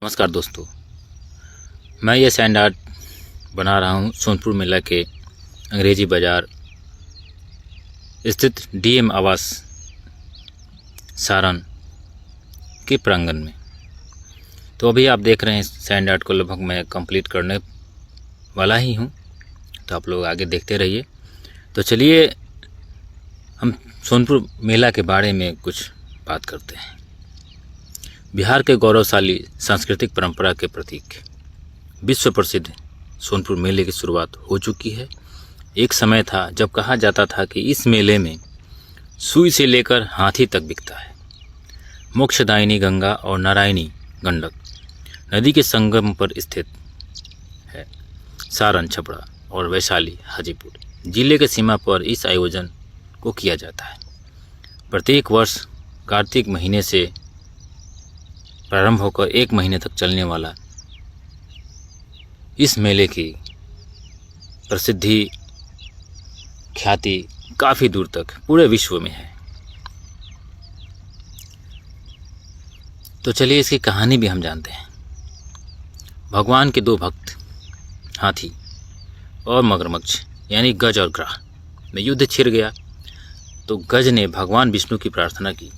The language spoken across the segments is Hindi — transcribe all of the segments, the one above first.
नमस्कार दोस्तों, मैं ये सैंड आर्ट बना रहा हूँ सोनपुर मेला के अंग्रेजी बाज़ार स्थित डीएम आवास सारण के प्रांगण में। तो अभी आप देख रहे हैं सैंड आर्ट को लगभग मैं कंप्लीट करने वाला ही हूँ, तो आप लोग आगे देखते रहिए। तो चलिए हम सोनपुर मेला के बारे में कुछ बात करते हैं। बिहार के गौरवशाली सांस्कृतिक परंपरा के प्रतीक विश्व प्रसिद्ध सोनपुर मेले की शुरुआत हो चुकी है। एक समय था जब कहा जाता था कि इस मेले में सुई से लेकर हाथी तक बिकता है। मोक्षदायिनी गंगा और नारायणी गंडक नदी के संगम पर स्थित है। सारण, छपरा और वैशाली, हाजीपुर जिले के सीमा पर इस आयोजन को किया जाता है। प्रत्येक वर्ष कार्तिक महीने से प्रारंभ होकर 1 महीने तक चलने वाला इस मेले की प्रसिद्धि ख्याति काफ़ी दूर तक पूरे विश्व में है। तो चलिए इसकी कहानी भी हम जानते हैं। भगवान के 2 भक्त हाथी और मगरमच्छ यानी गज और ग्राह में युद्ध छिड़ गया, तो गज ने भगवान विष्णु की प्रार्थना की।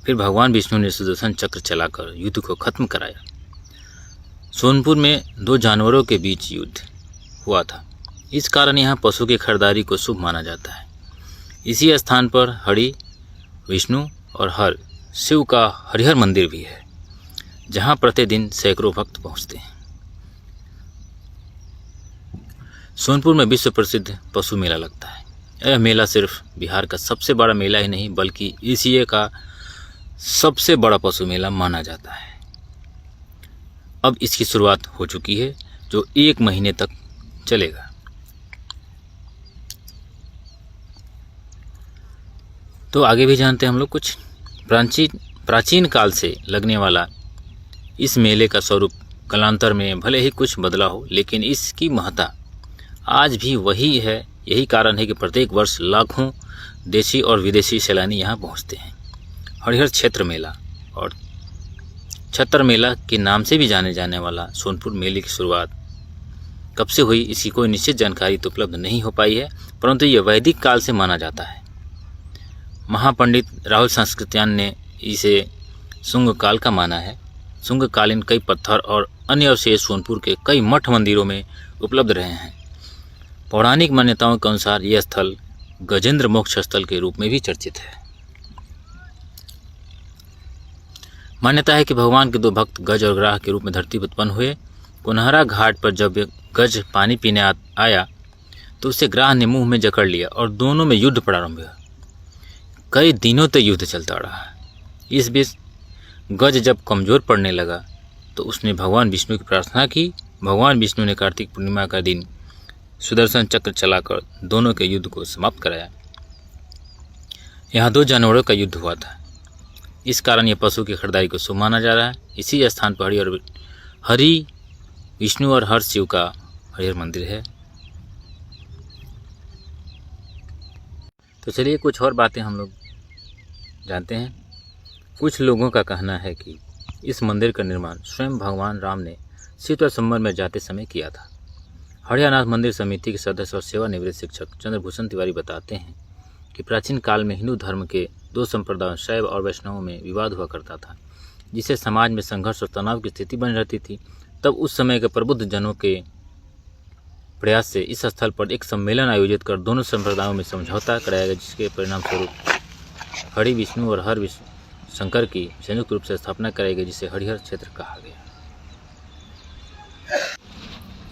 फिर भगवान विष्णु ने सुदर्शन चक्र चलाकर युद्ध को खत्म कराया। सोनपुर में 2 जानवरों के बीच युद्ध हुआ था। इस कारण यहाँ पशु की खरीदारी को शुभ माना जाता है। इसी स्थान पर हरि, विष्णु और हर शिव का हरिहर मंदिर भी है, जहाँ प्रतिदिन सैकड़ों भक्त पहुँचते हैं। सोनपुर में विश्व प्रसिद्ध पशु मेला लगता है। यह मेला सिर्फ बिहार का सबसे बड़ा मेला ही नहीं, बल्कि एशिया का सबसे बड़ा पशु मेला माना जाता है। अब इसकी शुरुआत हो चुकी है, जो 1 महीने तक चलेगा। तो आगे भी जानते हैं हम लोग कुछ। प्राचीन काल से लगने वाला इस मेले का स्वरूप कालांतर में भले ही कुछ बदला हो, लेकिन इसकी महत्ता आज भी वही है। यही कारण है कि प्रत्येक वर्ष लाखों देशी और विदेशी सैलानी यहाँ पहुँचते हैं। हरिहर क्षेत्र मेला और छतर मेला के नाम से भी जाने जाने वाला सोनपुर मेले की शुरुआत कब से हुई, इसकी कोई निश्चित जानकारी तो उपलब्ध नहीं हो पाई है, परंतु यह वैदिक काल से माना जाता है। महापंडित राहुल संस्कृत्यान ने इसे शुंग काल का माना है। शुंग कालीन कई पत्थर और अन्य अवशेष सोनपुर के कई मठ मंदिरों में उपलब्ध रहे हैं। पौराणिक मान्यताओं के अनुसार यह स्थल गजेंद्र मोक्ष स्थल के रूप में भी चर्चित है। मान्यता है कि भगवान के 2 भक्त गज और ग्राह के रूप में धरती पर उत्पन्न हुए। कुनहरा घाट पर जब गज पानी पीने आया तो उसे ग्राह ने मुंह में जकड़ लिया और दोनों में युद्ध प्रारंभ हुआ। कई दिनों तक युद्ध चलता रहा। इस बीच गज जब कमजोर पड़ने लगा तो उसने भगवान विष्णु की प्रार्थना की। भगवान विष्णु ने कार्तिक पूर्णिमा का दिन सुदर्शन चक्र चलाकर दोनों के युद्ध को समाप्त कराया। यहाँ 2 जानवरों का युद्ध हुआ था। इस कारण यह पशु की खरीदारी को शुभ माना जा रहा है। इसी स्थान पर हरि, विष्णु और हर शिव का हरिहर मंदिर है। तो चलिए कुछ और बातें हम लोग जानते हैं। कुछ लोगों का कहना है कि इस मंदिर का निर्माण स्वयं भगवान राम ने सीता संवर में जाते समय किया था। हरियानाथ मंदिर समिति के सदस्य और सेवानिवृत्त शिक्षक चंद्रभूषण तिवारी बताते हैं कि प्राचीन काल में हिंदू धर्म के 2 संप्रदायों शैव और वैष्णवों में विवाद हुआ करता था, जिससे समाज में संघर्ष और तनाव की स्थिति बनी रहती थी। तब उस समय के प्रबुद्ध जनों के प्रयास से इस स्थल पर एक सम्मेलन आयोजित कर दोनों संप्रदायों में समझौता कराया गया, जिसके परिणाम स्वरूप हरि, विष्णु और हर शंकर की संयुक्त रूप से स्थापना कराई गई, जिसे हरिहर क्षेत्र कहा गया।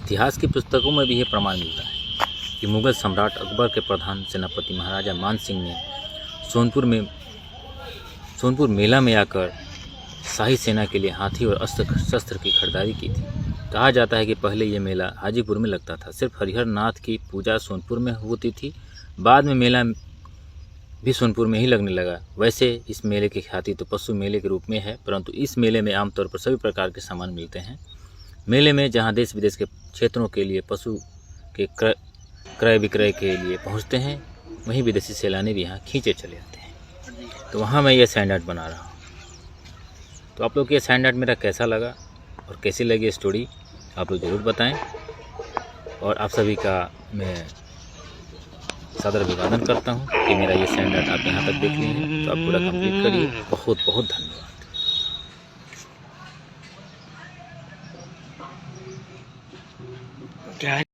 इतिहास की पुस्तकों में भी यह प्रमाण मिलता है कि मुगल सम्राट अकबर के प्रधान सेनापति महाराजा मान सिंह ने सोनपुर मेला में आकर शाही सेना के लिए हाथी और अस्त्र शस्त्र की खरीदारी की थी। कहा जाता है कि पहले ये मेला हाजीपुर में लगता था। सिर्फ हरिहर नाथ की पूजा सोनपुर में होती थी। बाद में मेला भी सोनपुर में ही लगने लगा। वैसे इस मेले की ख्याति तो पशु मेले के रूप में है, परंतु इस मेले में आमतौर पर सभी प्रकार के सामान मिलते हैं। मेले में जहाँ देश विदेश के क्षेत्रों के लिए पशु के क्रय विक्रय के लिए पहुँचते हैं, वहीं विदेशी सैलानी भी यहाँ खींचे चले आते हैं। तो वहाँ मैं ये सैंड आर्ट बना रहा हूँ। तो आप लोग ये सैंड आर्ट मेरा कैसा लगा और कैसी लगी स्टोरी आप लोग ज़रूर बताएं। और आप सभी का मैं सादर अभिवादन करता हूं कि मेरा ये सैंड आर्ट आप यहाँ तक देख लिए हैं, तो आप पूरा कंप्लीट करिए। बहुत बहुत धन्यवाद। क्या